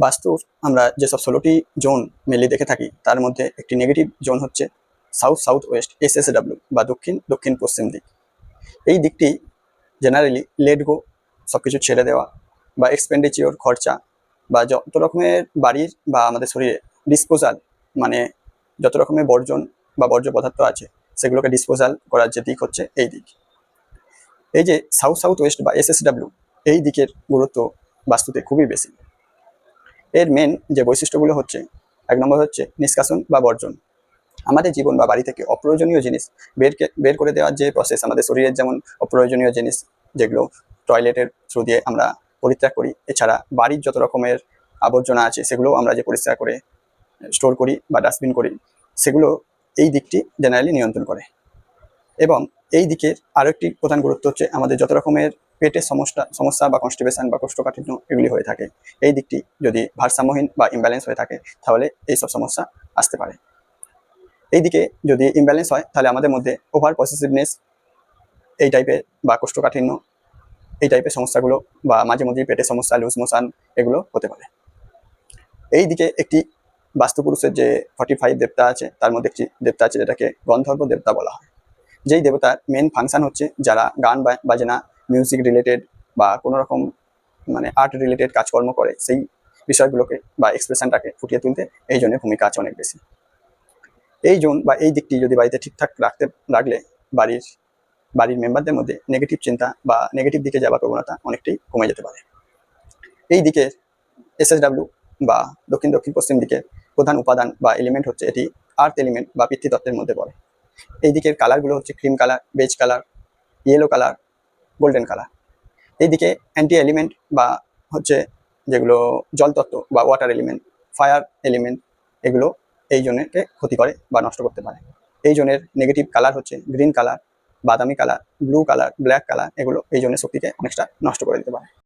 বাস্তুর আমরা যেসব 16টি zone mainly দেখে থাকি তার মধ্যে একটি নেগেটিভ জোন হচ্ছে সাউথ সাউথ ওয়েস্ট SSW বা দক্ষিণ দক্ষিণ পশ্চিম দিক। এই দিকটি জেনারেলি লেট গো, সব কিছু ছেড়ে দেওয়া বা এক্সপেন্ডিচার খরচা বা যত রকমের বাড়ির বা আমাদের শরীরে ডিসপোজাল, মানে যত রকমের বর্জন বা বর্জ্য পদার্থ আছে সেগুলোকে ডিসপোজাল করার যে দিক হচ্ছে এই দিক। এই যে সাউথ সাউথ ওয়েস্ট বা SSW, এই দিকের গুরুত্ব বাস্তুতে খুবই বেশি। এর মেন যে বৈশিষ্ট্যগুলো হচ্ছে, 1 নম্বর হচ্ছে নিষ্কাশন বা বর্জন। আমাদের জীবন বা বাড়ি থেকে অপ্রয়োজনীয় জিনিস বের করে দেওয়ার যে প্রসেস, আমাদের শরীরের যেমন অপ্রয়োজনীয় জিনিস যেগুলো টয়লেটের থ্রু দিয়ে আমরা পরিত্যাগ করি, এছাড়া বাড়ির যত রকমের আবর্জনা আছে সেগুলো আমরা যে পরিষ্কার করে স্টোর করি বা ডাস্টবিন করি, সেগুলো এই দিকটি জেনারেলি নিয়ন্ত্রণ করে। এবং এই দিকের আরও একটি প্রধান গুরুত্ব হচ্ছে আমাদের যত রকমের পেটের সমস্যা বা কনস্টিপেশন বা কোষ্ঠকাঠিন্য এগুলি হয়ে থাকে, এই দিকটি যদি ভারসাম্যহীন বা ইমব্যালেন্স হয়ে থাকে তাহলে এইসব সমস্যা আসতে পারে। এইদিকে যদি ইমব্যালেন্স হয় তাহলে আমাদের মধ্যে ওভার পসেসিভনেস এই টাইপের বা কোষ্ঠকাঠিন্য এই টাইপের সমস্যাগুলো বা মাঝে মধ্যে পেটের সমস্যা, লুজ মোশন এগুলো হতে পারে। এই দিকে একটি বাস্তুপুরুষের যে 45 দেবতা আছে তার মধ্যে একটি দেবতা আছে যেটাকে গন্ধর্ব দেবতা বলা হয়। যেই দেবতার মেন ফাংশন হচ্ছে যারা গান বাজনা, মিউজিক রিলেটেড বা কোনো রকম মানে আর্ট রিলেটেড কাজকর্ম করে সেই বিষয়গুলোকে বা এক্সপ্রেশনটাকে ফুটিয়ে তুলতে এই জনের ভূমিকা আছে অনেক বেশি। এই জোন বা এই দিকটি যদি বাড়িতে ঠিকঠাক রাখলে বাড়ির মেম্বারদের মধ্যে নেগেটিভ চিন্তা বা নেগেটিভ দিকে যাওয়ার প্রবণতা অনেকটাই কমে যেতে পারে। এই দিকে SSW বা দক্ষিণ দক্ষিণ পশ্চিম দিকের প্রধান উপাদান বা এলিমেন্ট হচ্ছে এটি আর্থ এলিমেন্ট বা পৃথ্বীতত্ত্বের মধ্যে পড়ে। এই দিকের কালারগুলো হচ্ছে cream colour, beige colour, yellow colour, golden colour. এইদিকে অ্যান্টি এলিমেন্ট বা হচ্ছে যেগুলো জলতত্ত্ব বা ওয়াটার এলিমেন্ট, ফায়ার এলিমেন্ট, এগুলো এই জোনকে ক্ষতি করে বা নষ্ট করতে পারে। এই জোনের নেগেটিভ কালার হচ্ছে গ্রিন কালার, বাদামি colour, blue colour, black colour, এগুলো এই জোনের শক্তিকে অনেকটা নষ্ট করে দিতে পারে।